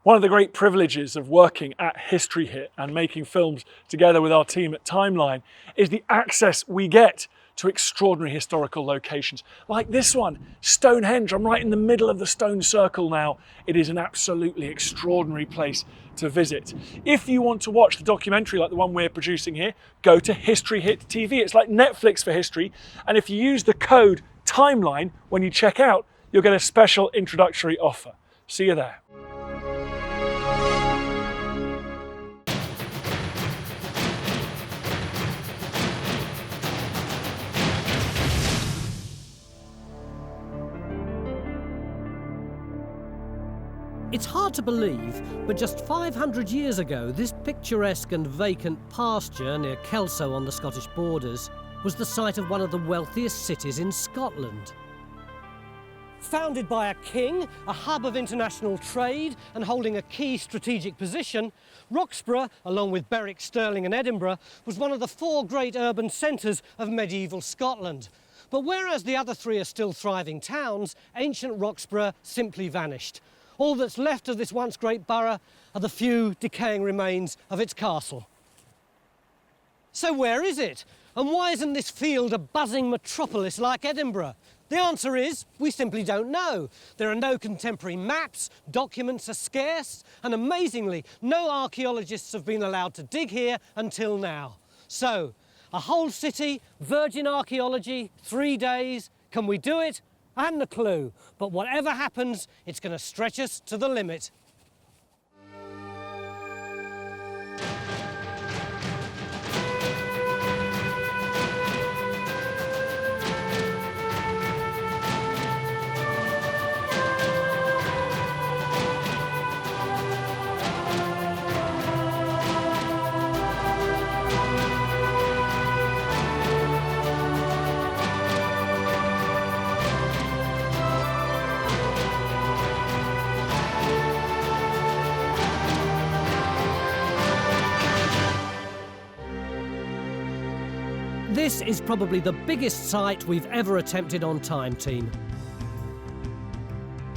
One of the great privileges of working at History Hit and making films together with our team at Timeline is the access we get to extraordinary historical locations. Like this one, Stonehenge. I'm right in the middle of the stone circle now. It is an absolutely extraordinary place to visit. If you want to watch the documentary like the one we're producing here, go to History Hit TV. It's like Netflix for history. And if you use the code Timeline when you check out, you'll get a special introductory offer. See you there. It's hard to believe, but just 500 years ago, this picturesque and vacant pasture near Kelso on the Scottish borders was the site of one of the wealthiest cities in Scotland. Founded by a king, a hub of international trade and holding a key strategic position, Roxburgh, along with Berwick, Stirling and Edinburgh, was one of the four great urban centres of medieval Scotland. But whereas the other three are still thriving towns, ancient Roxburgh simply vanished. All that's left of this once great borough are the few decaying remains of its castle. So where is it? And why isn't this field a buzzing metropolis like Edinburgh? The answer is, we simply don't know. There are no contemporary maps, documents are scarce, and amazingly, no archaeologists have been allowed to dig here until now. So, a whole city, virgin archaeology, 3 days, can we do it? I haven't a clue, but whatever happens, it's going to stretch us to the limit. This is probably the biggest site we've ever attempted on Time Team.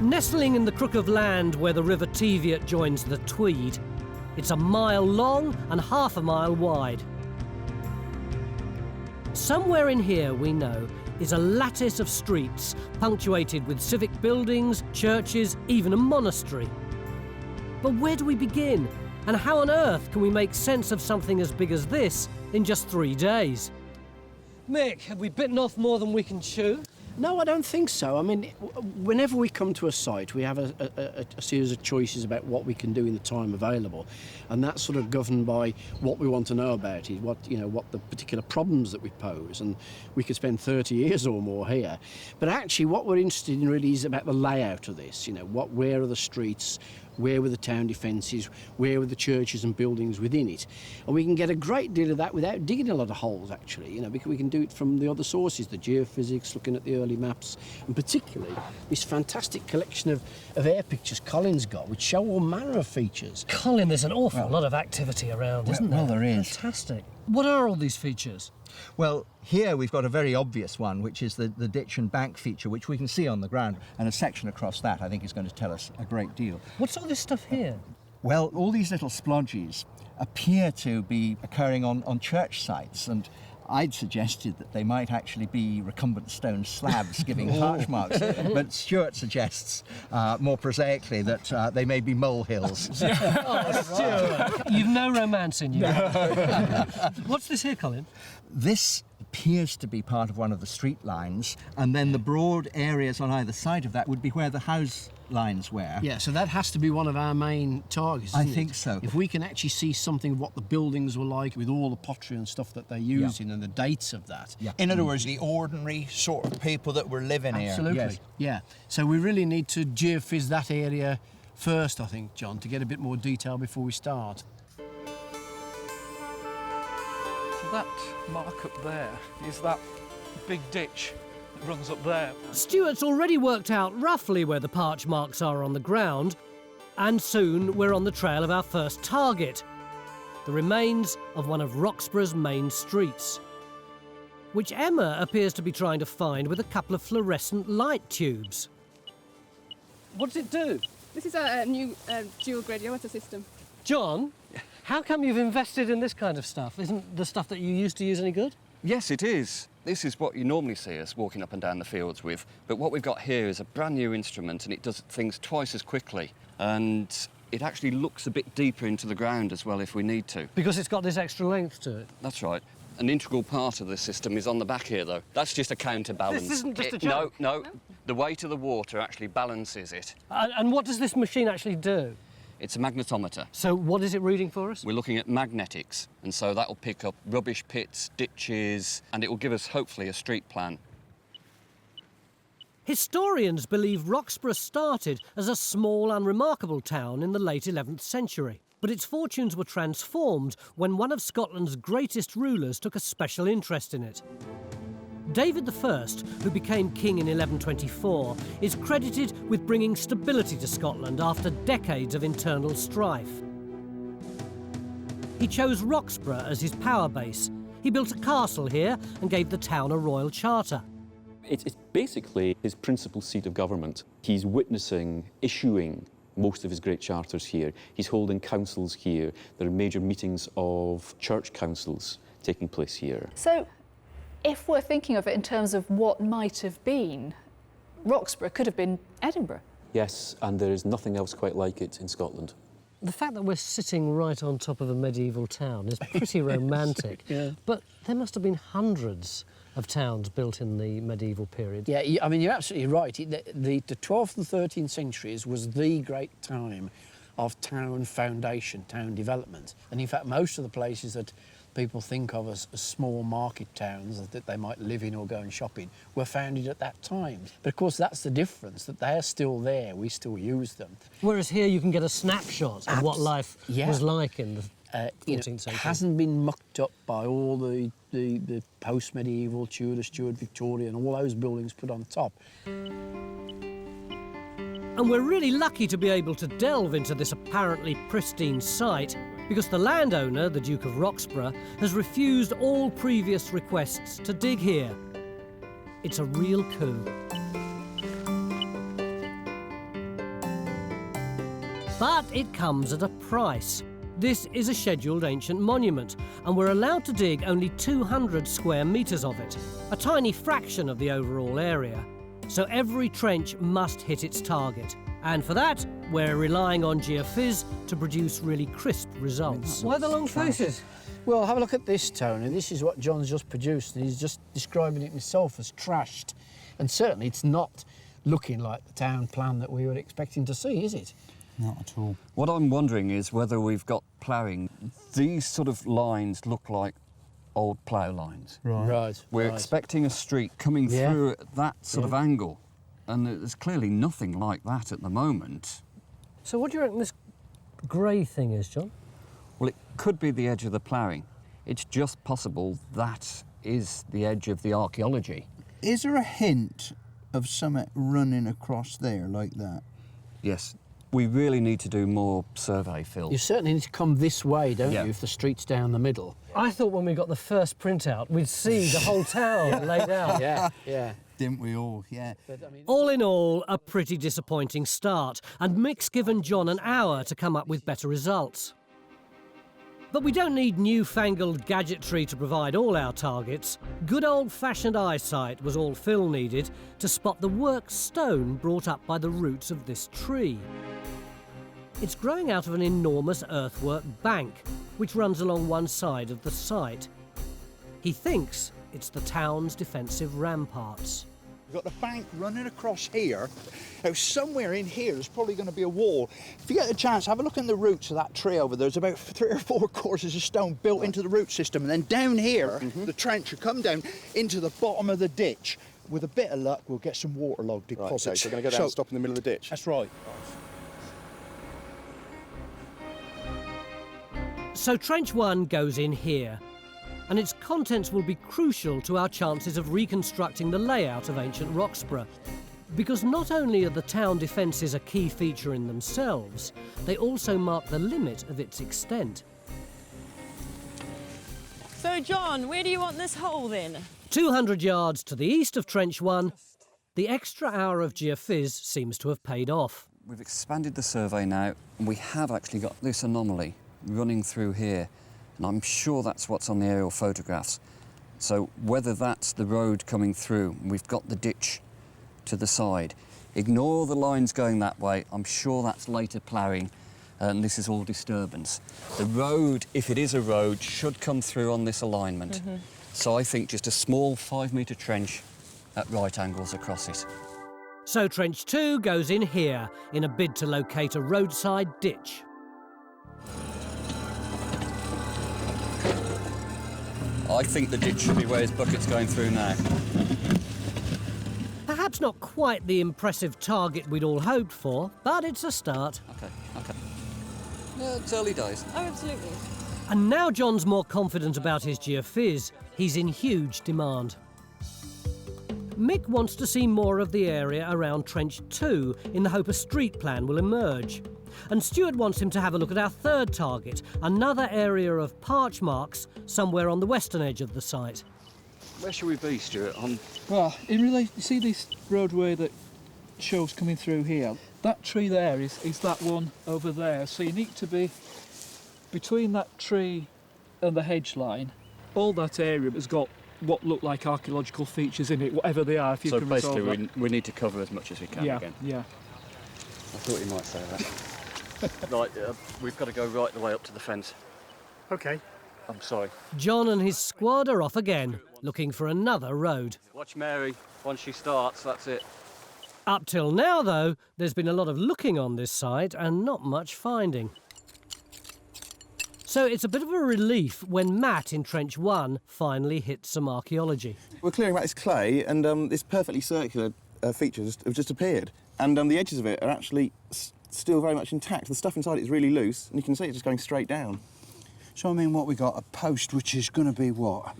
Nestling in the crook of land where the River Teviot joins the Tweed, it's a mile long and half a mile wide. Somewhere in here, we know, is a lattice of streets punctuated with civic buildings, churches, even a monastery. But where do we begin? And how on earth can we make sense of something as big as this in just 3 days? Mick, have we bitten off more than we can chew? No, I don't think so. I mean, whenever we come to a site, we have a series of choices about what we can do in the time available, and that's sort of governed by what we want to know about it, what the particular problems that we pose, and we could spend 30 years or more here. But actually, what we're interested in really is about the layout of this. Where are the streets? Where were the town defences, where were the churches and buildings within it. And we can get a great deal of that without digging a lot of holes, actually, because we can do it from the other sources, the geophysics, looking at the early maps, and particularly this fantastic collection of air pictures Colin's got, which show all manner of features. Colin, there's an awful lot of activity around, isn't there? Well, there is. Fantastic. What are all these features? Well, here we've got a very obvious one, which is the ditch and bank feature, which we can see on the ground, and a section across that I think is going to tell us a great deal. What's all this stuff here? Well, all these little splodges appear to be occurring on church sites, and I'd suggested that they might actually be recumbent stone slabs giving harsh marks, but Stuart suggests more prosaically that they may be molehills. Oh, Stuart, you've no romance in you. No. What's this here, Colin? This appears to be part of one of the street lines, and then the broad areas on either side of that would be where the house lines were. Yeah, so that has to be one of our main targets, I isn't think it? so. If we can actually see something of what the buildings were like with all the pottery and stuff that they're using and the dates of that. Yeah. In other words, the ordinary sort of people that were living here. Absolutely. Yes. Yeah. So we really need to geophys that area first, I think, John, to get a bit more detail before we start. That mark up there is that big ditch that runs up there. Stuart's already worked out roughly where the parch marks are on the ground, and soon we're on the trail of our first target, the remains of one of Roxburgh's main streets, which Emma appears to be trying to find with a couple of fluorescent light tubes. What does it do? This is a new dual gradiometer system. John, how come you've invested in this kind of stuff? Isn't the stuff that you used to use any good? Yes, it is. This is what you normally see us walking up and down the fields with. But what we've got here is a brand new instrument, and it does things twice as quickly. And it actually looks a bit deeper into the ground as well if we need to. Because it's got this extra length to it. That's right. An integral part of the system is on the back here, though. That's just a counterbalance. This isn't just a joke. No. The weight of the water actually balances it. And what does this machine actually do? It's a magnetometer. So what is it reading for us? We're looking at magnetics, and so that will pick up rubbish pits, ditches, and it will give us, hopefully, a street plan. Historians believe Roxburgh started as a small, unremarkable town in the late 11th century. But its fortunes were transformed when one of Scotland's greatest rulers took a special interest in it. David I, who became king in 1124, is credited with bringing stability to Scotland after decades of internal strife. He chose Roxburgh as his power base. He built a castle here and gave the town a royal charter. It's basically his principal seat of government. He's witnessing, issuing most of his great charters here. He's holding councils here. There are major meetings of church councils taking place here. So, if we're thinking of it in terms of what might have been, Roxburgh could have been Edinburgh. Yes, and there is nothing else quite like it in Scotland. The fact that we're sitting right on top of a medieval town is pretty romantic. Yeah. But there must have been hundreds of towns built in the medieval period. Yeah, I mean, you're absolutely right. The 12th and 13th centuries was the great time of town foundation, town development. And in fact, most of the places that people think of as small market towns that they might live in or go and shop in were founded at that time. But of course, that's the difference, that they're still there, we still use them. Whereas here you can get a snapshot of what life was like in the 14th century. It hasn't been mucked up by all the post-medieval, Tudor, Stuart, Victorian, all those buildings put on top. And we're really lucky to be able to delve into this apparently pristine site because the landowner, the Duke of Roxburgh, has refused all previous requests to dig here. It's a real coup. But it comes at a price. This is a scheduled ancient monument, and we're allowed to dig only 200 square metres of it, a tiny fraction of the overall area. So every trench must hit its target. And for that, we're relying on Geophys to produce really crisp results. Why the long faces? Well, have a look at this, Tony. This is what John's just produced, and he's just describing it himself as trashed. And certainly it's not looking like the town plan that we were expecting to see, is it? Not at all. What I'm wondering is whether we've got ploughing. These sort of lines look like old plough lines. Right. We're right. expecting a street coming through at that sort of angle, and there's clearly nothing like that at the moment. So what do you reckon this grey thing is, John? Well, it could be the edge of the ploughing. It's just possible that is the edge of the archaeology. Is there a hint of something running across there like that? Yes. We really need to do more survey, Phil. You certainly need to come this way, don't you, if the street's down the middle? I thought when we got the first printout, we'd see the whole town laid out. Yeah. Didn't we all? Yeah. But, I mean, All in all, a pretty disappointing start, and Mick's given John an hour to come up with better results. But we don't need newfangled gadgetry to provide all our targets. Good old-fashioned eyesight was all Phil needed to spot the worked stone brought up by the roots of this tree. It's growing out of an enormous earthwork bank, which runs along one side of the site. He thinks it's the town's defensive ramparts. We've got the bank running across here. Now, somewhere in here there's probably going to be a wall. If you get a chance, have a look in the roots of that tree over there. There's about 3 or 4 courses of stone built into the root system. And then down here, the trench will come down into the bottom of the ditch. With a bit of luck, we'll get some waterlogged deposits. Right, so we're going to go down and stop in the middle of the ditch? That's right. So Trench 1 goes in here, and its contents will be crucial to our chances of reconstructing the layout of ancient Roxburgh. Because not only are the town defences a key feature in themselves, they also mark the limit of its extent. So, John, where do you want this hole then? 200 yards to the east of Trench 1, the extra hour of Geophys seems to have paid off. We've expanded the survey now, and we have actually got this anomaly running through here, and I'm sure that's what's on the aerial photographs. So whether that's the road coming through, we've got the ditch to the side. Ignore the lines going that way. I'm sure that's later ploughing, and this is all disturbance. The road, if it is a road, should come through on this alignment. So I think just a small 5-metre trench at right angles across it. So Trench 2 goes in here in a bid to locate a roadside ditch. I think the ditch should be where his bucket's going through now. Perhaps not quite the impressive target we'd all hoped for, but it's a start. OK. Yeah, it's early days. Oh, absolutely. And now John's more confident about his geophys, he's in huge demand. Mick wants to see more of the area around Trench 2 in the hope a street plan will emerge. And Stuart wants him to have a look at our third target, another area of parch marks somewhere on the western edge of the site. Where should we be, Stuart? Well, in relation, you see this roadway that shows coming through here? That tree there is that one over there. So you need to be between that tree and the hedge line. All that area has got what look like archaeological features in it, whatever they are, if you so can resolve that. basically we need to cover as much as we can again. Yeah. I thought you might say that. Right, we've got to go right the way up to the fence. OK. I'm sorry. John and his squad are off again, looking for another road. Watch Mary. Once she starts, that's it. Up till now, though, there's been a lot of looking on this site and not much finding. So it's a bit of a relief when Matt in Trench 1 finally hit some archaeology. We're clearing out this clay, and this perfectly circular feature have just appeared. And the edges of it are actually still very much intact. The stuff inside it is really loose, and you can see it just going straight down. So, I mean, what we got, a post which is going to be what?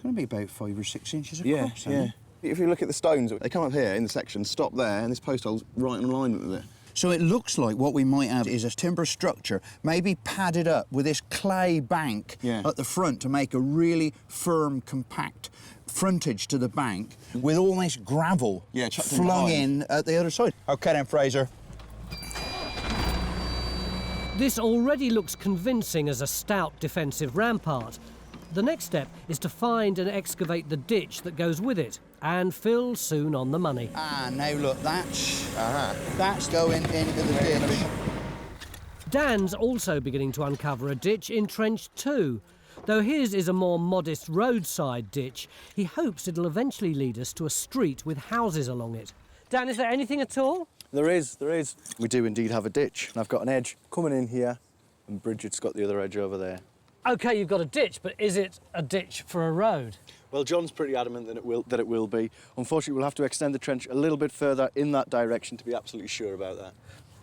Going to be about 5 or 6 inches across, yeah. If you look at the stones, they come up here in the section, stop there, and this post hole's right in alignment with it. So it looks like what we might have is a timber structure, maybe padded up with this clay bank at the front to make a really firm, compact frontage to the bank with all this gravel flung in at the other side. OK then, Fraser. This already looks convincing as a stout defensive rampart. The next step is to find and excavate the ditch that goes with it, and Phil's soon on the money. Ah, now look, that's going into the ditch. Dan's also beginning to uncover a ditch in Trench 2. Though his is a more modest roadside ditch, he hopes it'll eventually lead us to a street with houses along it. Dan, is there anything at all? There is. We do indeed have a ditch, and I've got an edge coming in here, and Bridget's got the other edge over there. OK, you've got a ditch, but is it a ditch for a road? Well, John's pretty adamant that it will be. Unfortunately, we'll have to extend the trench a little bit further in that direction to be absolutely sure about that.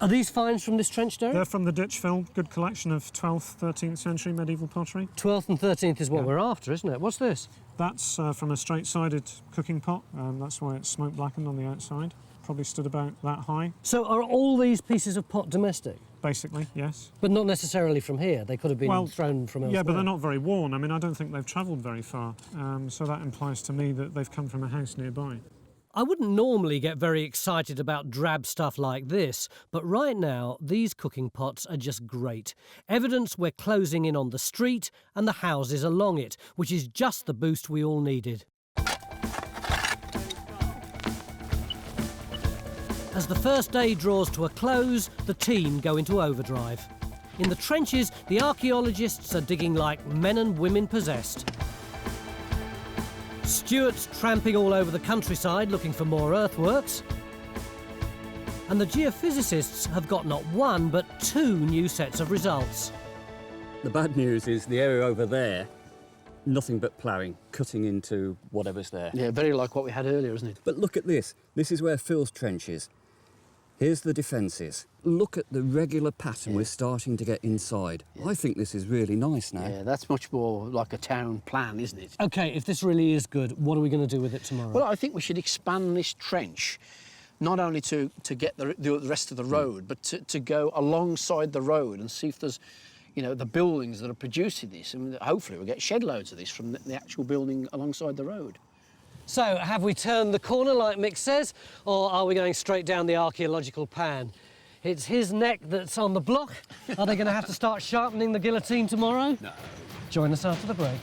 Are these finds from this trench, Derek? They're from the ditch fill. Good collection of 12th, 13th century medieval pottery. 12th and 13th is what we're after, isn't it? What's this? That's from a straight-sided cooking pot. That's why it's smoke blackened on the outside. Probably stood about that high. So are all these pieces of pot domestic? Basically, yes. But not necessarily from here. They could have been thrown from elsewhere. Yeah, but they're not very worn. I mean, I don't think they've travelled very far. So that implies to me that they've come from a house nearby. I wouldn't normally get very excited about drab stuff like this, but right now, these cooking pots are just great. Evidence we're closing in on the street and the houses along it, which is just the boost we all needed. As the first day draws to a close, the team go into overdrive. In the trenches, the archaeologists are digging like men and women possessed. Stuart's tramping all over the countryside looking for more earthworks. And the geophysicists have got not one, but 2 new sets of results. The bad news is the area over there, nothing but ploughing, cutting into whatever's there. Yeah, very like what we had earlier, isn't it? But look at this. This is where Phil's trench is. Here's the defences. Look at the regular pattern we're starting to get inside. I think this is really nice now. Yeah, that's much more like a town plan, isn't it? OK, if this really is good, what are we going to do with it tomorrow? Well, I think we should expand this trench, not only to get the rest of the road, but to go alongside the road and see if there's, you know, the buildings that are producing this. And hopefully we'll get shed loads of this from the actual building alongside the road. So, have we turned the corner like Mick says, or are we going straight down the archaeological pan? It's his neck that's on the block. Are they going to have to start sharpening the guillotine tomorrow? No. Join us after the break.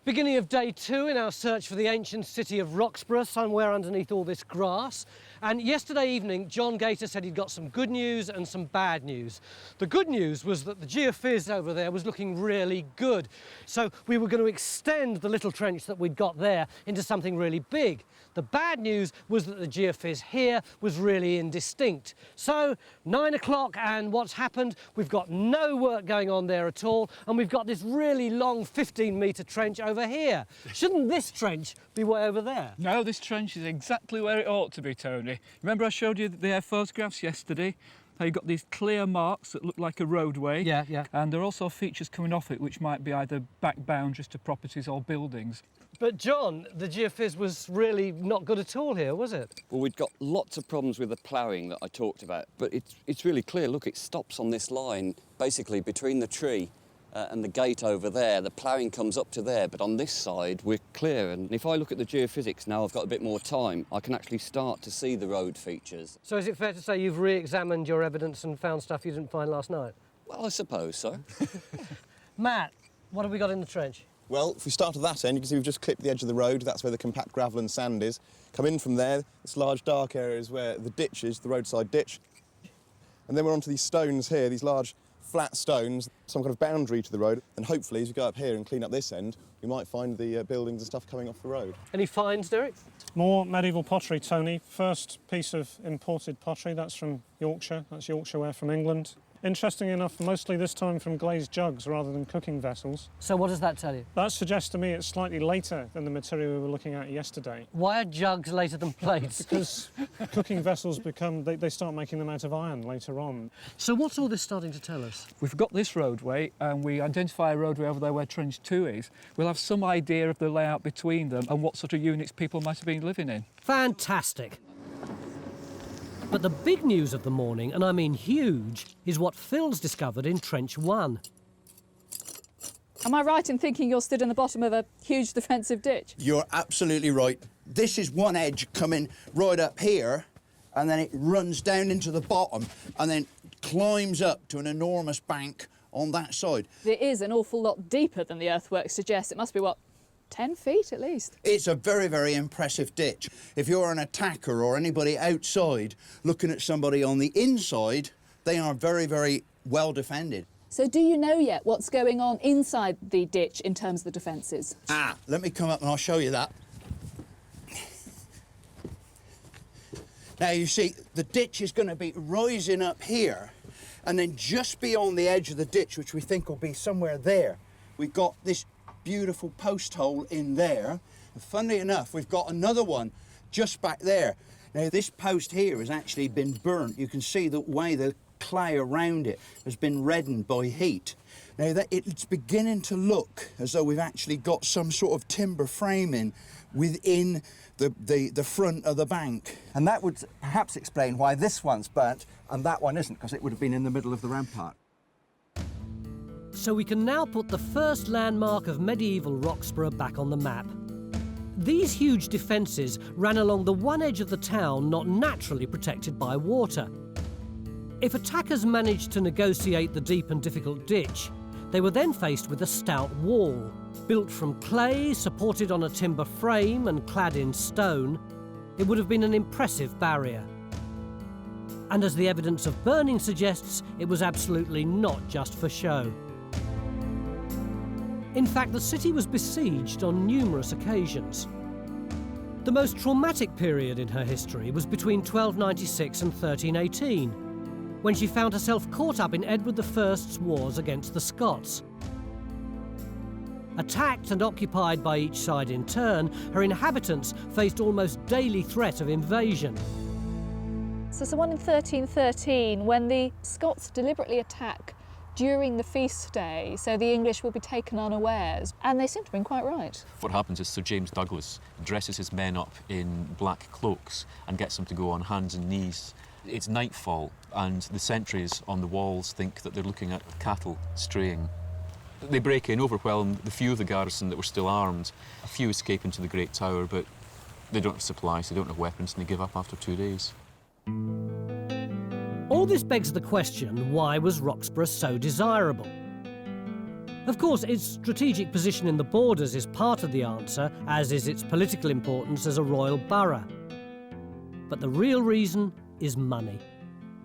Beginning of day 2 in our search for the ancient city of Roxburgh, somewhere underneath all this grass. And yesterday evening, John Gator said he'd got some good news and some bad news. The good news was that the geophys over there was looking really good. So we were going to extend the little trench that we'd got there into something really big. The bad news was that the geophys here was really indistinct. So 9 o'clock, and what's happened? We've got no work going on there at all, and we've got this really long 15-metre trench over here. Shouldn't this trench be way over there? No, this trench is exactly where it ought to be, Tony. Remember I showed you the photographs yesterday? How you've got these clear marks that look like a roadway. Yeah, yeah. And there are also features coming off it which might be either back boundaries to properties or buildings. But John, the geophys was really not good at all here, was it? Well, we've got lots of problems with the ploughing that I talked about, but it's really clear. Look, it stops on this line, basically between the tree and the gate over there. The ploughing comes up to there, but on this side we're clear. And if I look at the geophysics now, I've got a bit more time, I can actually start to see the road features. So is it fair to say you've re-examined your evidence and found stuff you didn't find last night? Well, I suppose so. Matt, what have we got in the trench? Well, if we start at that end, you can see we've just clipped the edge of the road. That's where the compact gravel and sand is. Come in from there, this large dark area is where the ditch is, the roadside ditch. And then we're onto these stones here, these large flat stones, some kind of boundary to the road. And hopefully, as we go up here and clean up this end, we might find the buildings and stuff coming off the road. Any finds, Derek? More medieval pottery, Tony. First piece of imported pottery, that's from Yorkshire. That's Yorkshire ware from England. Interesting enough, mostly this time from glazed jugs rather than cooking vessels. So what does that tell you? That suggests to me it's slightly later than the material we were looking at yesterday. Why are jugs later than plates? Because cooking vessels they start making them out of iron later on. So what's all this starting to tell us? We've got this roadway and we identify a roadway over there where Trench 2 is. We'll have some idea of the layout between them and what sort of units people might have been living in. Fantastic. But the big news of the morning, and I mean huge, is what Phil's discovered in Trench 1. Am I right in thinking you're stood in the bottom of a huge defensive ditch? You're absolutely right. This is one edge coming right up here, and then it runs down into the bottom, and then climbs up to an enormous bank on that side. It is an awful lot deeper than the earthworks suggest. It must be, what, 10 feet at least? It's a very, very impressive ditch. If you're an attacker or anybody outside looking at somebody on the inside, they are very, very well defended. So do you know yet what's going on inside the ditch in terms of the defences? Let me come up and I'll show you that. Now, you see, the ditch is going to be rising up here, and then just beyond the edge of the ditch, which we think will be somewhere there, we've got this beautiful post hole in there. And funnily enough, we've got another one just back there. Now, this post here has actually been burnt. You can see the way the clay around it has been reddened by heat. Now, it's beginning to look as though we've actually got some sort of timber framing within the front of the bank. And that would perhaps explain why this one's burnt and that one isn't, because it would have been in the middle of the rampart. So we can now put the first landmark of medieval Roxburgh back on the map. These huge defences ran along the one edge of the town not naturally protected by water. If attackers managed to negotiate the deep and difficult ditch, they were then faced with a stout wall, built from clay, supported on a timber frame and clad in stone. It would have been an impressive barrier. And as the evidence of burning suggests, it was absolutely not just for show. In fact, the city was besieged on numerous occasions. The most traumatic period in her history was between 1296 and 1318, when she found herself caught up in Edward I's wars against the Scots. Attacked and occupied by each side in turn, her inhabitants faced almost daily threat of invasion. So someone in 1313, when the Scots deliberately attack during the feast day, so the English will be taken unawares, and they seem to have been quite right. What happens is Sir James Douglas dresses his men up in black cloaks and gets them to go on hands and knees. It's nightfall, and the sentries on the walls think that they're looking at cattle straying. They break in, overwhelm the few of the garrison that were still armed. A few escape into the Great Tower, but They don't have supplies, they don't have weapons, and they give up after 2 days. All this begs the question, why was Roxburgh so desirable? Of course, its strategic position in the borders is part of the answer, as is its political importance as a royal borough. But the real reason is money.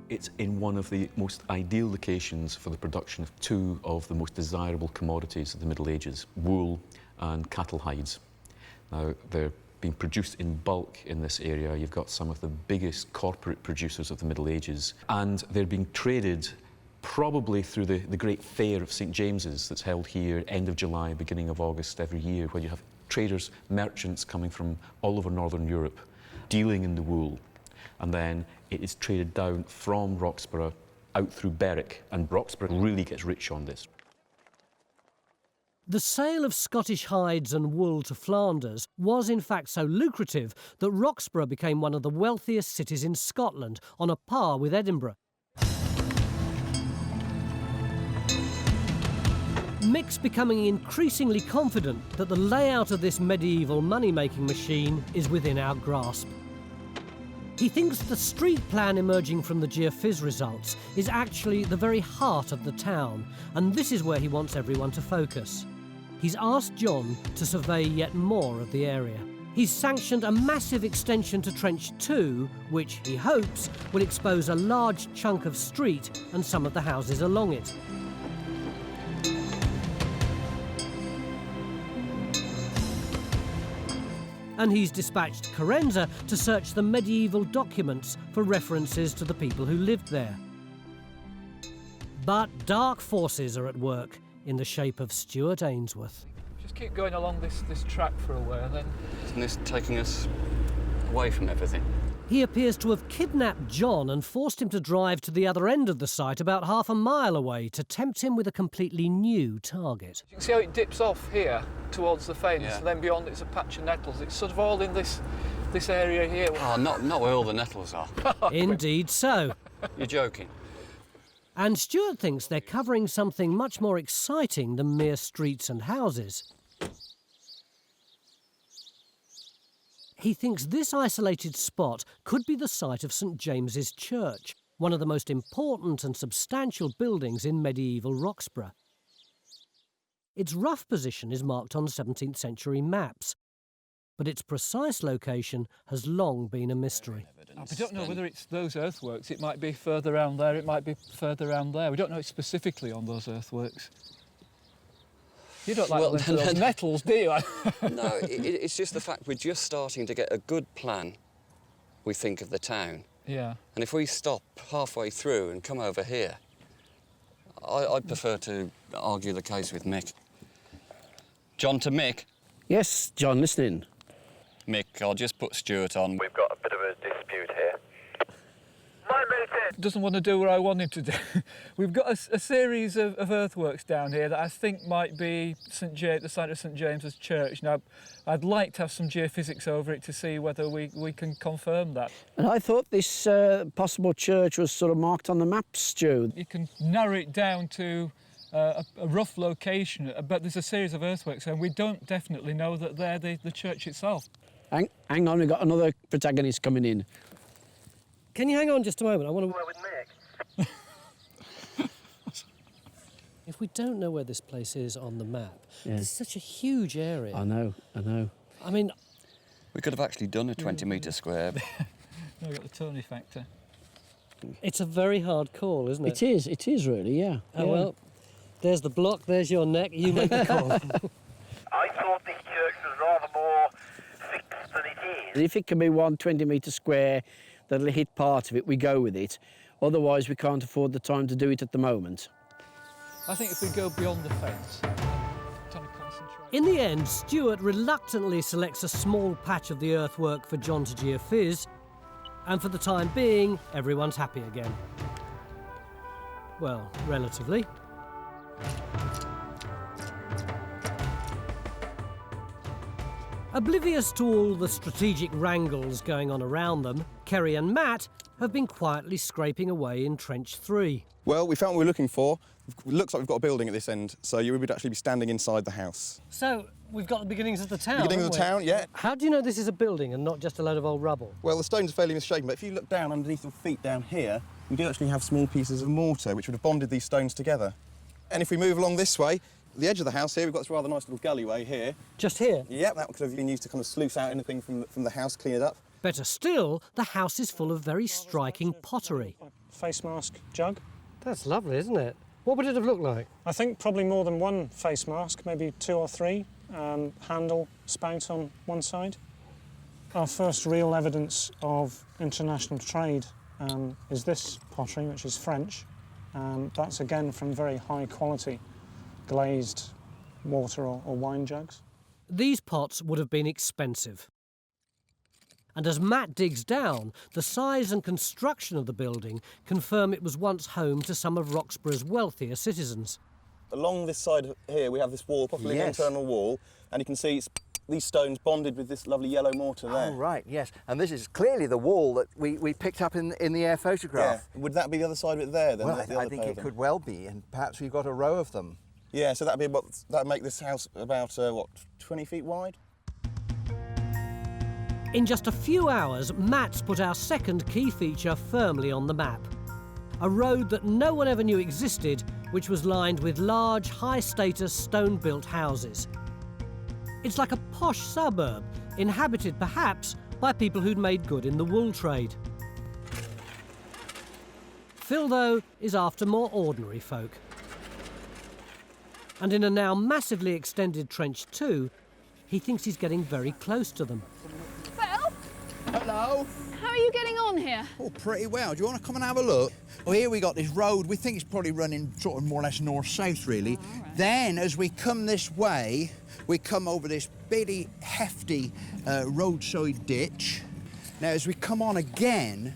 It's in one of the most ideal locations for the production of two of the most desirable commodities of the Middle Ages, wool and cattle hides. Now, they're being produced in bulk in this area. You've got some of the biggest corporate producers of the Middle Ages, and they're being traded probably through the great fair of St James's that's held here end of July, beginning of August every year, where you have traders, merchants coming from all over Northern Europe, dealing in the wool. And then it is traded down from Roxburgh out through Berwick, and Roxburgh really gets rich on this. The sale of Scottish hides and wool to Flanders was in fact so lucrative that Roxburgh became one of the wealthiest cities in Scotland, on a par with Edinburgh. Mick's becoming increasingly confident that the layout of this medieval money-making machine is within our grasp. He thinks the street plan emerging from the Geophys results is actually the very heart of the town, and this is where he wants everyone to focus. He's asked John to survey yet more of the area. He's sanctioned a massive extension to Trench 2, which he hopes will expose a large chunk of street and some of the houses along it. And he's dispatched Carenza to search the medieval documents for references to the people who lived there. But dark forces are at work in the shape of Stuart Ainsworth. Just keep going along this track for a while, then. Isn't this taking us away from everything? He appears to have kidnapped John and forced him to drive to the other end of the site about half a mile away to tempt him with a completely new target. You can see how it dips off here towards the fence, Yeah. and then beyond it's a patch of nettles. It's sort of all in this area here. Oh, not where all the nettles are. Indeed so. You're joking. And Stuart thinks they're covering something much more exciting than mere streets and houses. He thinks this isolated spot could be the site of St James's Church, one of the most important and substantial buildings in medieval Roxburgh. Its rough position is marked on 17th century maps, but its precise location has long been a mystery. We don't know whether it's those earthworks. It might be further around there, it might be further around there. We don't know specifically on those earthworks. You don't like those nettles, do you? No, it's just the fact we're just starting to get a good plan, we think, of the town. Yeah. And if we stop halfway through and come over here, I'd prefer to argue the case with Mick. John to Mick. Yes, John, listening. Mick, I'll just put Stuart on. We've got a bit of a dispute here. Doesn't want to do what I want him to do. We've got a series of earthworks down here that I think might be the site of St James's Church. Now, I'd like to have some geophysics over it to see whether we can confirm that. And I thought this possible church was sort of marked on the map, Stu. You can narrow it down to a rough location, but there's a series of earthworks and we don't definitely know that they're the church itself. Hang on, we've got another protagonist coming in. Can you hang on just a moment? I want to... With Mick. If we don't know where this place is on the map, Yeah. it's such a huge area. I know. I mean... We could have actually done a 20-metre square. We've got the Tony factor. It's a very hard call, isn't it? It is really, yeah. Oh, well, there's the block, there's your neck, you make the call. I thought this church was rather more fixed than it is. If it can be 120-metre square that'll hit part of it, we go with it. Otherwise, we can't afford the time to do it at the moment. I think if we go beyond the fence, Tony concentrate. In the end, Stuart reluctantly selects a small patch of the earthwork for John to geophys, and for the time being, everyone's happy again. Well, relatively. Oblivious to all the strategic wrangles going on around them, Kerry and Matt have been quietly scraping away in Trench 3. Well, we found what we were looking for. It looks like we've got a building at this end, so you would actually be standing inside the house. So, we've got the beginnings of the town, Beginning of the town, yeah. How do you know this is a building and not just a load of old rubble? Well, the stones are fairly misshapen, but if you look down underneath your feet down here, we do actually have small pieces of mortar which would have bonded these stones together. And if we move along this way, the edge of the house here, we've got this rather nice little galleyway here. Just here? Yeah, that could have been used to kind of sluice out anything from the house, clean it up. Better still, the house is full of very striking pottery. Face mask jug. That's lovely, isn't it? What would it have looked like? I think probably more than one face mask, maybe 2 or 3. Handle, spout on one side. Our first real evidence of international trade is this pottery, which is French. That's again from very high quality glazed water or wine jugs. These pots would have been expensive. And as Matt digs down, the size and construction of the building confirm it was once home to some of Roxburgh's wealthier citizens. Along this side here, we have this wall, possibly an internal wall, and you can see these stones bonded with this lovely yellow mortar there. Oh, right, yes. And this is clearly the wall that we picked up in the air photograph. Yeah. Would that be the other side of it there, then? Well, I think it could well be, and perhaps we've got a row of them. Yeah, so that'd make this house about, what, 20 feet wide? In just a few hours, Matt's put our second key feature firmly on the map. A road that no one ever knew existed, which was lined with large, high-status, stone-built houses. It's like a posh suburb, inhabited perhaps by people who'd made good in the wool trade. Phil, though, is after more ordinary folk. And in a now massively extended Trench 2, he thinks he's getting very close to them. Phil? Hello? How are you getting on here? Oh, pretty well. Do you want to come and have a look? Well, here we got this road. We think it's probably running sort of more or less north-south, really. Oh, right. Then, as we come this way, we come over this bitty, hefty roadside ditch. Now, as we come on again,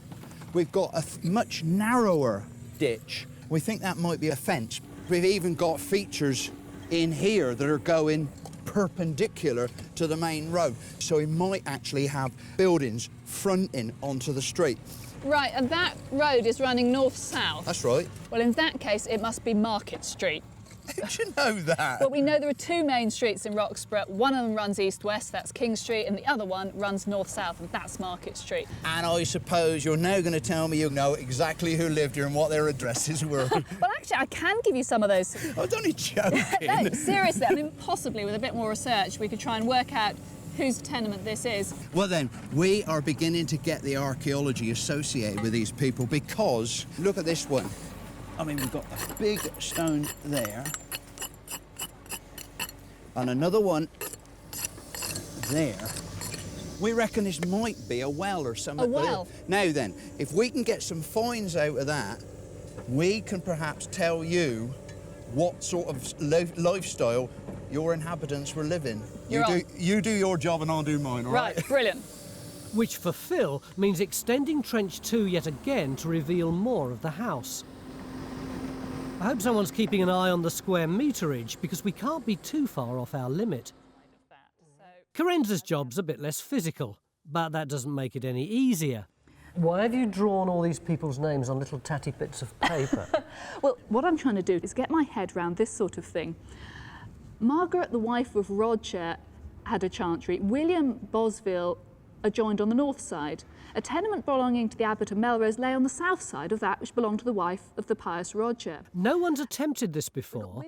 we've got a much narrower ditch. We think that might be a fence. We've even got features in here that are going perpendicular to the main road. So we might actually have buildings fronting onto the street. Right, and that road is running north-south. That's right. Well, in that case, it must be Market Street. How do you know that? Well, we know there are 2 main streets in Roxburgh. One of them runs east-west, that's King Street, and the other one runs north-south, and that's Market Street. And I suppose you're now going to tell me you know exactly who lived here and what their addresses were. Well, actually, I can give you some of those. I was only joking. No, seriously, I mean, possibly with a bit more research, we could try and work out whose tenement this is. Well then, we are beginning to get the archaeology associated with these people because, look at this one. I mean, we've got a big stone there. And another one there. We reckon this might be a well or something. A well? Now then, if we can get some finds out of that, we can perhaps tell you what sort of lifestyle your inhabitants were living. You do your job and I'll do mine, all right? Right, brilliant. Which for Phil means extending Trench 2 yet again to reveal more of the house. I hope someone's keeping an eye on the square meterage because we can't be too far off our limit. Carenza's job's a bit less physical, but that doesn't make it any easier. Why have you drawn all these people's names on little tatty bits of paper? Well, what I'm trying to do is get my head round this sort of thing. Margaret, the wife of Roger, had a chantry. William Bosville adjoined on the north side. A tenement belonging to the Abbot of Melrose lay on the south side of that which belonged to the wife of the pious Roger. No one's attempted this before,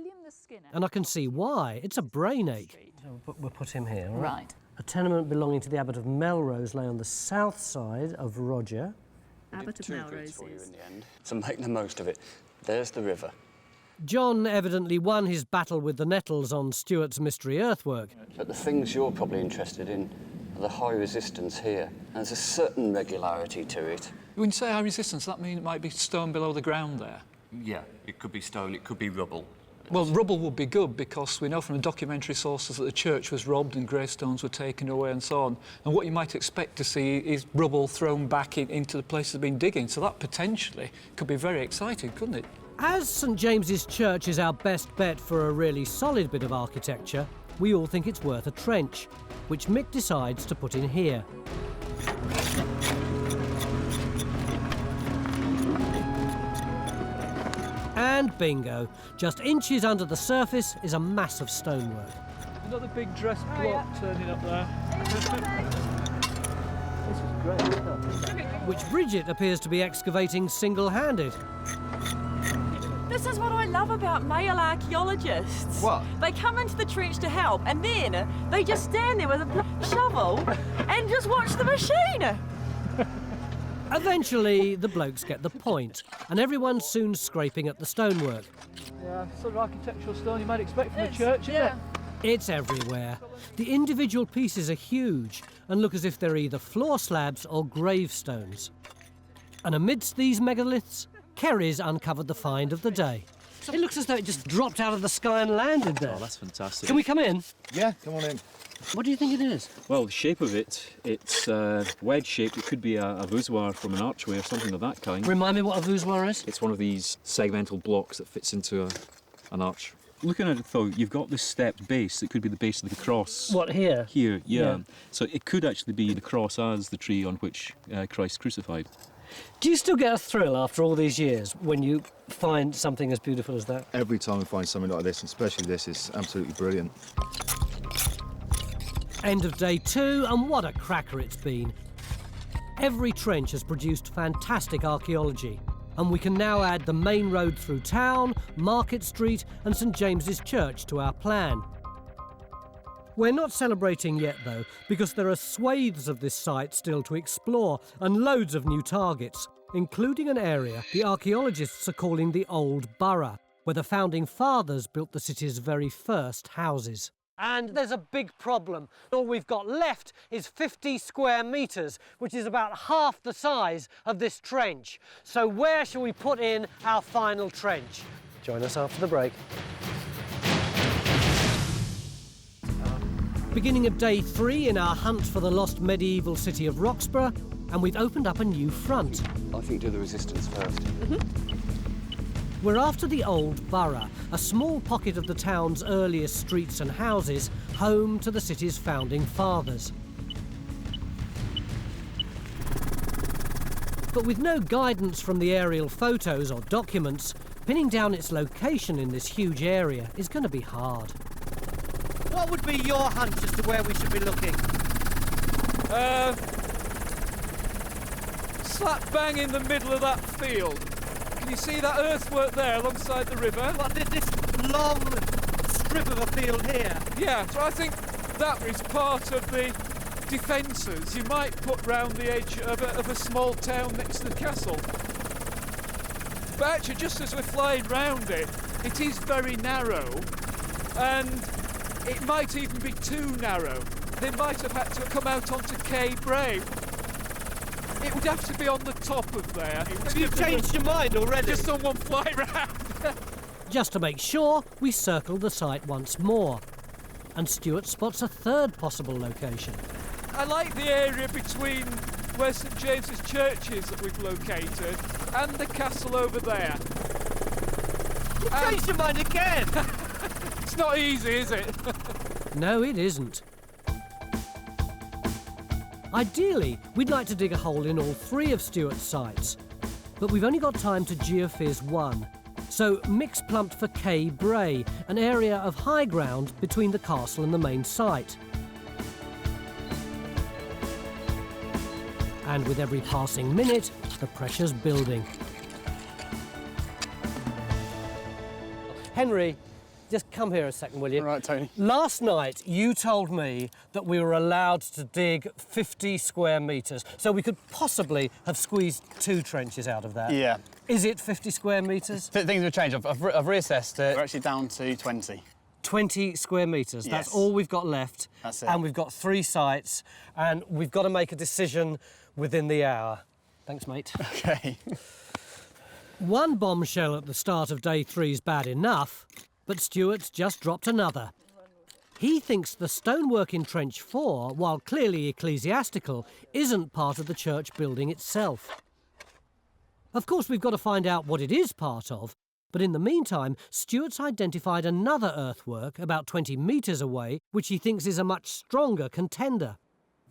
and I can see why. It's a brain ache. We'll put him here, all right? Right. A tenement belonging to the Abbot of Melrose lay on the south side of Roger. Abbot of Melrose for you in the end. So make the most of it. There's the river. John evidently won his battle with the nettles on Stuart's mystery earthwork. But the things you're probably interested in are the high resistance here. And there's a certain regularity to it. When you say high resistance, that means it might be stone below the ground there? Yeah, it could be stone, it could be rubble. Well, rubble would be good because we know from the documentary sources that the church was robbed and gravestones were taken away and so on. And what you might expect to see is rubble thrown back into the place they've been digging. So that potentially could be very exciting, couldn't it? As St James's Church is our best bet for a really solid bit of architecture, we all think it's worth a trench, which Mick decides to put in here. And bingo, just inches under the surface is a mass of stonework. Another big dress block turning up there. This is great, isn't it? Which Bridget appears to be excavating single-handed. This is what I love about male archaeologists. What? They come into the trench to help, and then they just stand there with a shovel and just watch the machine. Eventually, the blokes get the point, and everyone's soon scraping at the stonework. Yeah, sort of architectural stone you might expect from a church, isn't it? It's everywhere. The individual pieces are huge and look as if they're either floor slabs or gravestones. And amidst these megaliths, Kerry's uncovered the find of the day. It looks as though it just dropped out of the sky and landed there. Oh, that's fantastic. Can we come in? Yeah, come on in. What do you think it is? Well, the shape of it, it's wedge-shaped. It could be a voussoir from an archway or something of that kind. Remind me what a voussoir is? It's one of these segmental blocks that fits into an arch. Looking at it though, you've got this stepped base. It could be the base of the cross. What, here? Here, yeah. Yeah. So it could actually be the cross as the tree on which Christ crucified. Do you still get a thrill after all these years when you find something as beautiful as that? Every time we find something like this, and especially this, is absolutely brilliant. End of day 2, and what a cracker it's been. Every trench has produced fantastic archaeology, and we can now add the main road through town, Market Street and St James's Church to our plan. We're not celebrating yet though, because there are swathes of this site still to explore and loads of new targets, including an area the archaeologists are calling the Old Borough, where the founding fathers built the city's very first houses. And there's a big problem. All we've got left is 50 square metres, which is about half the size of this trench. So where shall we put in our final trench? Join us after the break. Beginning of day 3 in our hunt for the lost medieval city of Roxburgh, and we've opened up a new front. I think do the resistance first. We're after the Old Borough, a small pocket of the town's earliest streets and houses, home to the city's founding fathers. But with no guidance from the aerial photos or documents, pinning down its location in this huge area is going to be hard. What would be your hunch as to where we should be looking? Slap bang in the middle of that field. Can you see that earthwork there alongside the river? What, this long strip of a field here? Yeah, so I think that is part of the defences you might put round the edge of a small town next to the castle. But actually, just as we're flying round it, it is very narrow, and it might even be too narrow. They might have had to come out onto Quay Bray. It would have to be on the top of there. Have you changed your mind already? Just someone fly round. Just to make sure, we circle the site once more. And Stuart spots a third possible location. I like the area between where St James's Church is that we've located and the castle over there. You changed your mind again! It's not easy, is it? No, it isn't. Ideally, we'd like to dig a hole in all 3 of Stuart's sites, but we've only got time to geophys 1. So mix plumped for Quay Bray, an area of high ground between the castle and the main site. And with every passing minute, the pressure's building. Henry, just come here a second, will you? All right, Tony. Last night, you told me that we were allowed to dig 50 square metres, so we could possibly have squeezed 2 trenches out of that. Yeah. Is it 50 square metres? Things have changed. I've reassessed it. We're actually down to 20. 20 square metres. Yes. That's all we've got left. That's it. And we've got 3 sites, and we've got to make a decision within the hour. Thanks, mate. OK. One bombshell at the start of day 3 is bad enough, but Stuart's just dropped another. He thinks the stonework in Trench 4, while clearly ecclesiastical, isn't part of the church building itself. Of course, we've got to find out what it is part of, but in the meantime, Stuart's identified another earthwork about 20 metres away, which he thinks is a much stronger contender.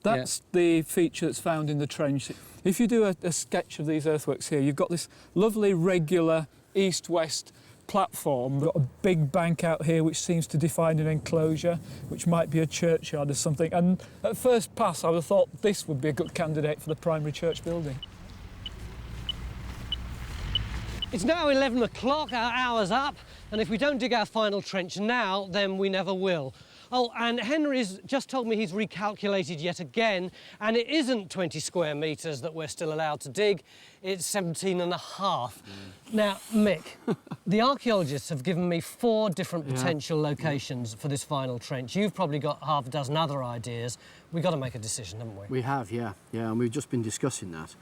That's the feature that's found in the trench. If you do a sketch of these earthworks here, you've got this lovely regular east-west platform. We've got a big bank out here which seems to define an enclosure, which might be a churchyard or something. And at first pass, I would have thought this would be a good candidate for the primary church building. It's now 11 o'clock, our hour's up, and if we don't dig our final trench now, then we never will. Oh, and Henry's just told me he's recalculated yet again, and it isn't 20 square metres that we're still allowed to dig, it's 17 and a half. Now, Mick, the archaeologists have given me 4 different potential locations for this final trench. You've probably got half a dozen other ideas. We've got to make a decision, haven't we? We have, yeah, and we've just been discussing that.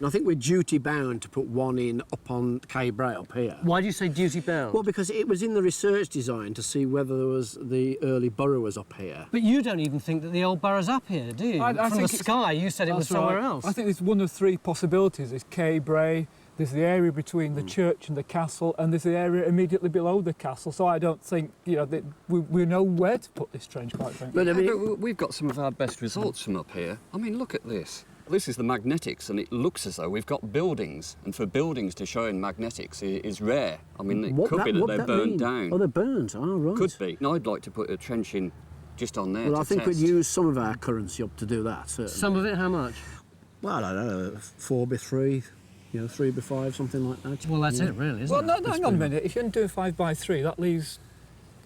And I think we're duty-bound to put one in up on Cay Bray up here. Why do you say duty-bound? Well, because it was in the research design to see whether there was the early borough was up here. But you don't even think that the old borough's up here, do you? From the sky, you said it was somewhere else. I think there's one of 3 possibilities. There's Cay Bray, there's the area between the church and the castle, and there's the area immediately below the castle. So I don't think, you know, that we know where to put this trench, quite frankly. But I mean, we've got some of our best results from up here. I mean, look at this. This is the magnetics, and it looks as though we've got buildings, and for buildings to show in magnetics is rare. I mean, it could be that they're burned down. Oh, they're burned, oh, right. Could be. And I'd like to put a trench in just on there. Well, I think we'd use some of our currency up to do that, certainly. Some of it, how much? Well, I don't know, 4x3, you know, 3x5, something like that. Well, that's it, really, isn't it? Well, no, hang on a minute. If you're doing 5x3, that leaves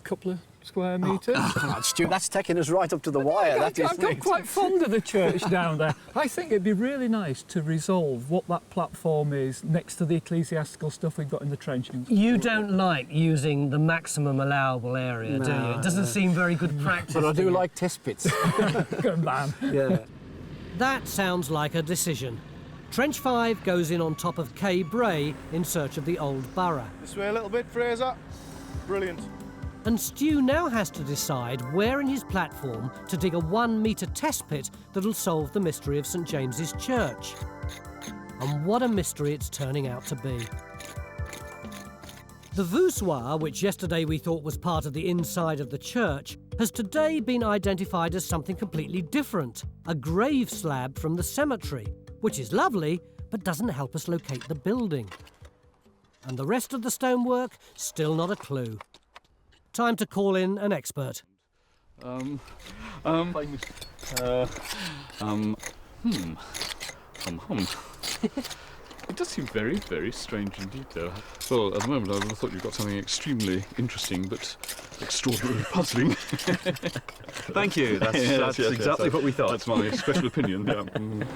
a couple of square metres. Oh, Stu, that's taking us right up to the wire. I've got quite fond of the church down there. I think it'd be really nice to resolve what that platform is next to the ecclesiastical stuff we've got in the trenchings. You don't like using the maximum allowable area, do you? It doesn't seem very good practice. But I do like test pits. Good man. Yeah. That sounds like a decision. Trench 5 goes in on top of Cay Bray in search of the old borough. This way a little bit, Fraser. Brilliant. And Stu now has to decide where in his platform to dig a 1-metre test pit that'll solve the mystery of St James's Church. And what a mystery it's turning out to be. The voussoir, which yesterday we thought was part of the inside of the church, has today been identified as something completely different, a grave slab from the cemetery, which is lovely, but doesn't help us locate the building. And the rest of the stonework, still not a clue. Time to call in an expert. It does seem very, very strange indeed, though. Well, at the moment, I would have thought you've got something extremely interesting, but extraordinarily puzzling. Thank you. That's exactly what we thought. That's my special opinion. Yeah.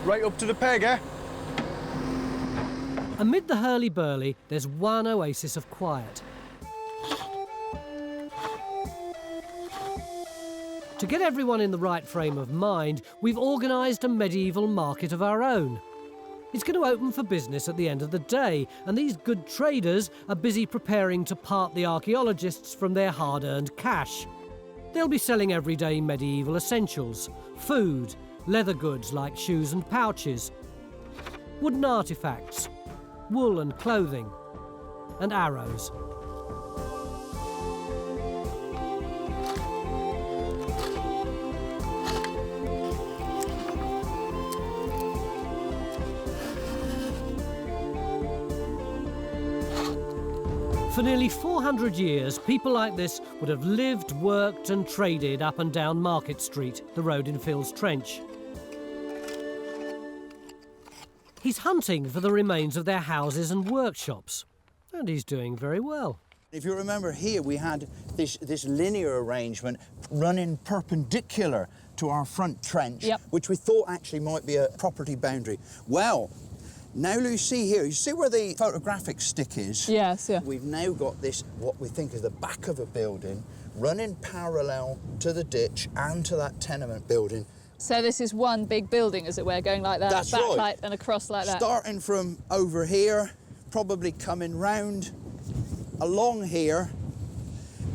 Right up to the peg, eh? Amid the hurly-burly, there's one oasis of quiet. To get everyone in the right frame of mind, we've organised a medieval market of our own. It's going to open for business at the end of the day, and these good traders are busy preparing to part the archaeologists from their hard-earned cash. They'll be selling everyday medieval essentials, food, leather goods like shoes and pouches, wooden artefacts, wool and clothing, and arrows. For nearly 400 years, people like this would have lived, worked and traded up and down Market Street, the road in Phil's Trench. He's hunting for the remains of their houses and workshops, and he's doing very well. If you remember here, we had this linear arrangement running perpendicular to our front trench, which we thought actually might be a property boundary. Well, now you see here, you see where the photographic stick is? Yes, yeah. We've now got this, what we think is the back of a building, running parallel to the ditch and to that tenement building. So this is one big building, as it were, going like that, That's backlight right. and across like that. Starting from over here, probably coming round along here,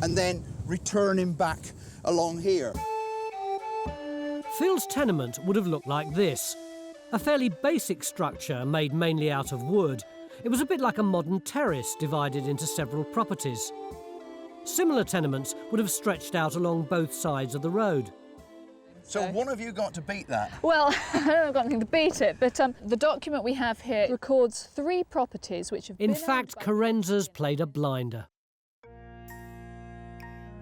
and then returning back along here. Phil's tenement would have looked like this. A fairly basic structure made mainly out of wood. It was a bit like a modern terrace divided into several properties. Similar tenements would have stretched out along both sides of the road. So what have you got to beat that? Well, I don't know if I've got anything to beat it, but the document we have here records 3 properties which have been... In fact, Carenza's played a blinder.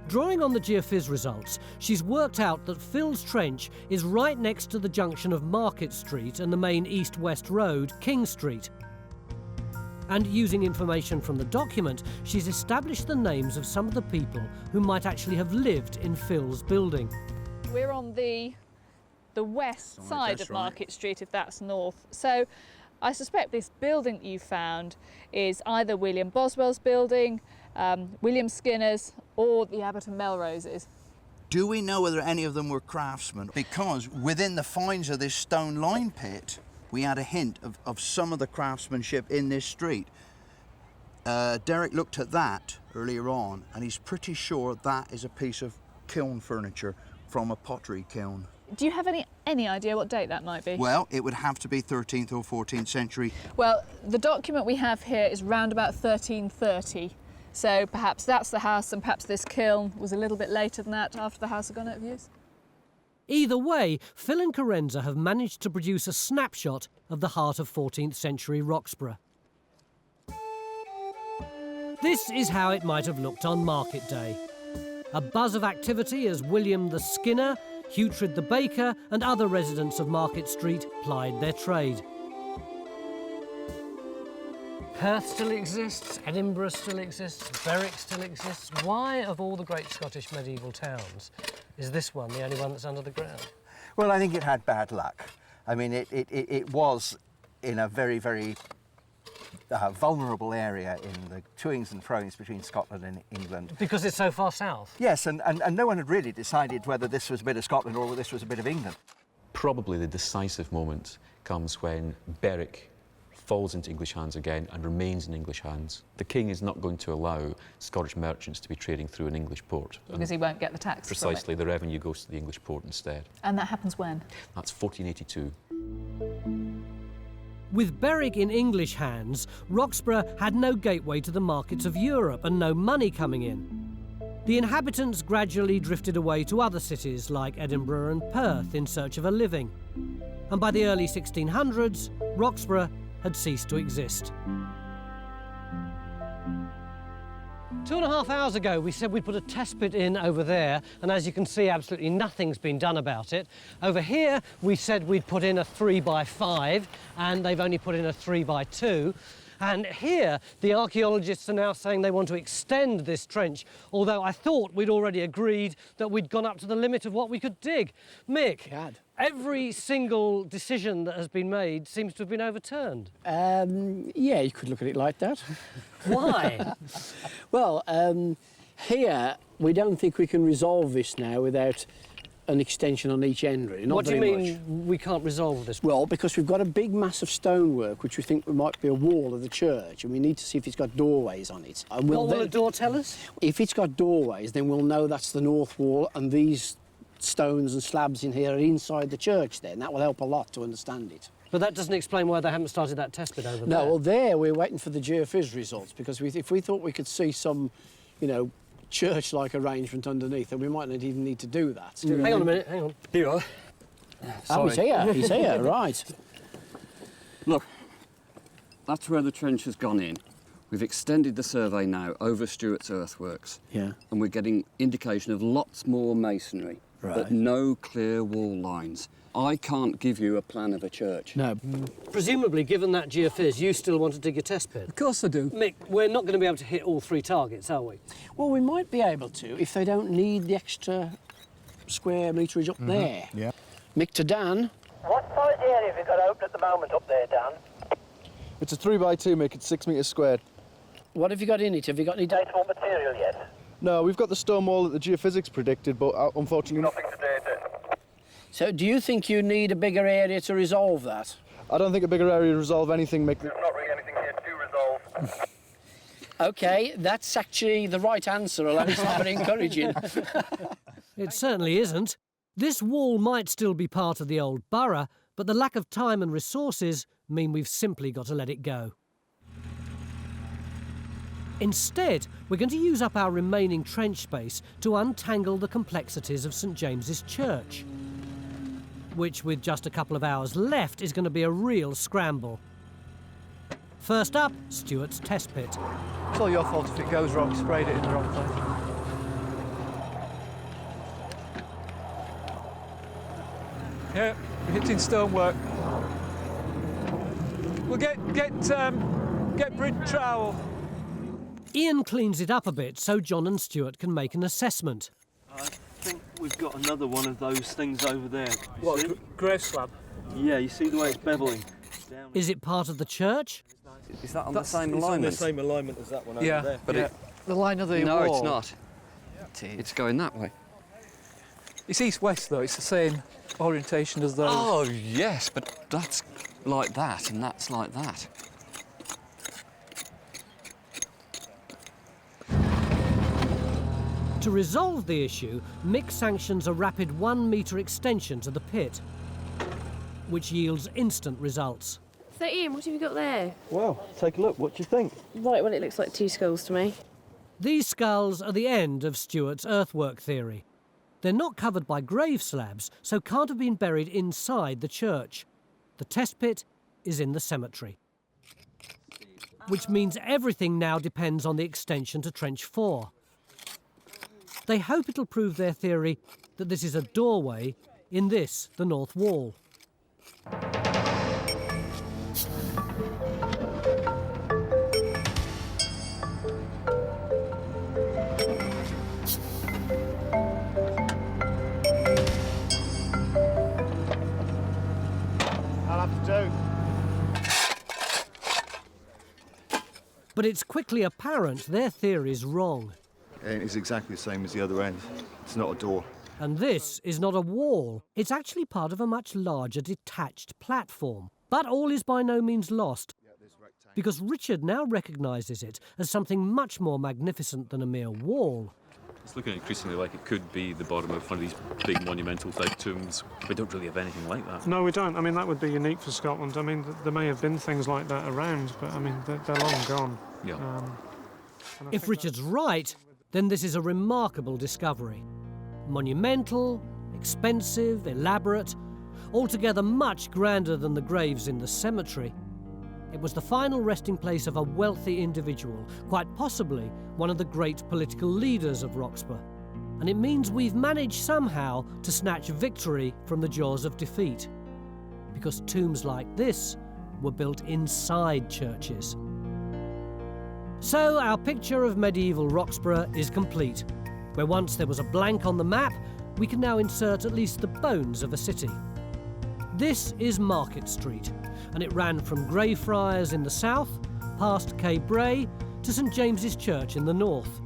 Drawing on the geophys results, she's worked out that Phil's Trench is right next to the junction of Market Street and the main east-west road, King Street. And using information from the document, she's established the names of some of the people who might actually have lived in Phil's building. We're on the west side of Market Street, if that's north. So I suspect this building that you found is either William Boswell's building, William Skinner's, or the Abbot and Melrose's. Do we know whether any of them were craftsmen? Because within the finds of this stone line pit, we had a hint of some of the craftsmanship in this street. Derek looked at that earlier on, and he's pretty sure that is a piece of kiln furniture from a pottery kiln. Do you have any idea what date that might be? Well, it would have to be 13th or 14th century. Well, the document we have here is round about 1330. So perhaps that's the house, and perhaps this kiln was a little bit later than that, after the house had gone out of use. Either way, Phil and Carenza have managed to produce a snapshot of the heart of 14th century Roxburgh. This is how it might have looked on market day. A buzz of activity as William the Skinner, Hughtred the Baker and other residents of Market Street plied their trade. Perth still exists, Edinburgh still exists, Berwick still exists. Why, of all the great Scottish medieval towns, is this one the only one that's under the ground? Well, I think it had bad luck. I mean, it was in a very, very vulnerable area in the toings and froings between Scotland and England. Because it's so far south? Yes, and no one had really decided whether this was a bit of Scotland or whether this was a bit of England. Probably the decisive moment comes when Berwick falls into English hands again and remains in English hands. The king is not going to allow Scottish merchants to be trading through an English port. Because he won't get the tax Precisely, from it. the revenue goes to the English port instead. And that happens when? That's 1482. With Berwick in English hands, Roxburgh had no gateway to the markets of Europe and no money coming in. The inhabitants gradually drifted away to other cities like Edinburgh and Perth in search of a living. And by the early 1600s, Roxburgh had ceased to exist. 2.5 hours ago, we said we'd put a test pit in over there, and as you can see, absolutely nothing's been done about it. Over here, we said we'd put in a 3x5, and they've only put in a 3x2. And here, the archaeologists are now saying they want to extend this trench, although I thought we'd already agreed that we'd gone up to the limit of what we could dig. Mick, every single decision that has been made seems to have been overturned. Yeah, you could look at it like that. Why? Well, here, we don't think we can resolve this now without an extension on each end, really. Not what do you very mean much. we can't resolve this? Well, because we've got a big mass of stonework which we think might be a wall of the church, and we need to see if it's got doorways on it. And What will a door tell us? If it's got doorways, then we'll know that's the north wall, and these stones and slabs in here are inside the church then. That will help a lot to understand it. But that doesn't explain why they haven't started that test pit over there. No, well, there we're waiting for the geophys results, because if we thought we could see some, you know, church-like arrangement underneath, then we might not even need to do that. Hang on a minute, hang on. Here you are. Oh, he's here, right. Look, that's where the trench has gone in. We've extended the survey now over Stuart's earthworks. Yeah. And we're getting indication of lots more masonry, but no clear wall lines. I can't give you a plan of a church. No. Presumably, given that geophys, you still want to dig a test pit? Of course I do. Mick, we're not going to be able to hit all 3 targets, are we? Well, we might be able to if they don't need the extra square meterage up there. Yeah. Mick to Dan. What size area have you got open at the moment up there, Dan? It's a 3x2, Mick. It's 6 metres squared. What have you got in it? Have you got any... Datable material yet? No, we've got the stone wall that the geophysics predicted, but unfortunately... Nothing to date it. So do you think you need a bigger area to resolve that? I don't think a bigger area will resolve anything, Mick. There's not really anything here to resolve. OK, that's actually the right answer, although it's not very encouraging. It certainly isn't. This wall might still be part of the old borough, but the lack of time and resources mean we've simply got to let it go. Instead, we're going to use up our remaining trench space to untangle the complexities of St James's Church. which with just a couple of hours left is going to be a real scramble. First up, Stuart's test pit. It's all your fault if it goes wrong. You sprayed it in the wrong place. Yeah, we're hitting stonework. We'll get bridge trowel. Ian cleans it up a bit so John and Stuart can make an assessment. I think we've got another one of those things over there. What, grave slab? Yeah, you see the way it's beveling? Is it part of the church? Is that on the same alignment? It's on the same alignment as that one over there. But the line of the no, wall. it's not. It's going that way. It's east-west, though. It's the same orientation as those. Oh, yes, but that's like that and that's like that. To resolve the issue, Mick sanctions a rapid 1 metre extension to the pit, which yields instant results. So Ian, what have you got there? Well, take a look. What do you think? Right, well, it looks like 2 skulls to me. These skulls are the end of Stuart's earthwork theory. They're not covered by grave slabs, so can't have been buried inside the church. The test pit is in the cemetery. Which means everything now depends on the extension to Trench 4. They hope it'll prove their theory that this is a doorway in this, the north wall. I'll have to do. But it's quickly apparent their theory's wrong. It's exactly the same as the other end. It's not a door. And this is not a wall. It's actually part of a much larger detached platform. But all is by no means lost, because Richard now recognises it as something much more magnificent than a mere wall. It's looking increasingly like it could be the bottom of one of these big monumental type tombs. We don't really have anything like that. No, we don't. I mean, that would be unique for Scotland. I mean, there may have been things like that around, but I mean, they're long gone. Yeah. If Richard's right, then this is a remarkable discovery. Monumental, expensive, elaborate, altogether much grander than the graves in the cemetery. It was the final resting place of a wealthy individual, quite possibly one of the great political leaders of Roxburgh. And it means we've managed somehow to snatch victory from the jaws of defeat. Because tombs like this were built inside churches. So our picture of medieval Roxburgh is complete. Where once there was a blank on the map, we can now insert at least the bones of a city. This is Market Street, and it ran from Greyfriars in the south, past Quay Bray, to St James's Church in the north.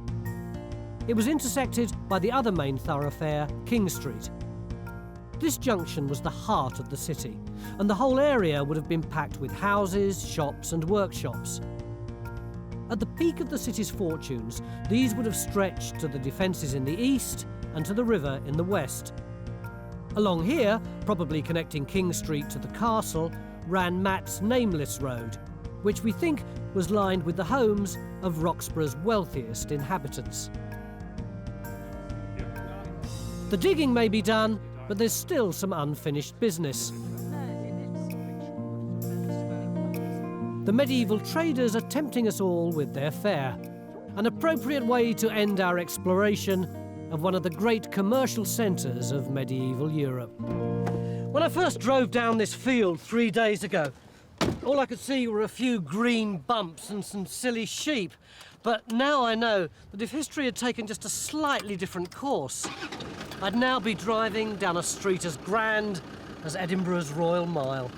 It was intersected by the other main thoroughfare, King Street. This junction was the heart of the city, and the whole area would have been packed with houses, shops and workshops. At the peak of the city's fortunes, these would have stretched to the defences in the east and to the river in the west. Along here, probably connecting King Street to the castle, ran Matt's Nameless Road, which we think was lined with the homes of Roxburgh's wealthiest inhabitants. The digging may be done, but there's still some unfinished business. The medieval traders are tempting us all with their fare, an appropriate way to end our exploration of one of the great commercial centres of medieval Europe. When I first drove down this field 3 days ago, all I could see were a few green bumps and some silly sheep. But now I know that if history had taken just a slightly different course, I'd now be driving down a street as grand as Edinburgh's Royal Mile.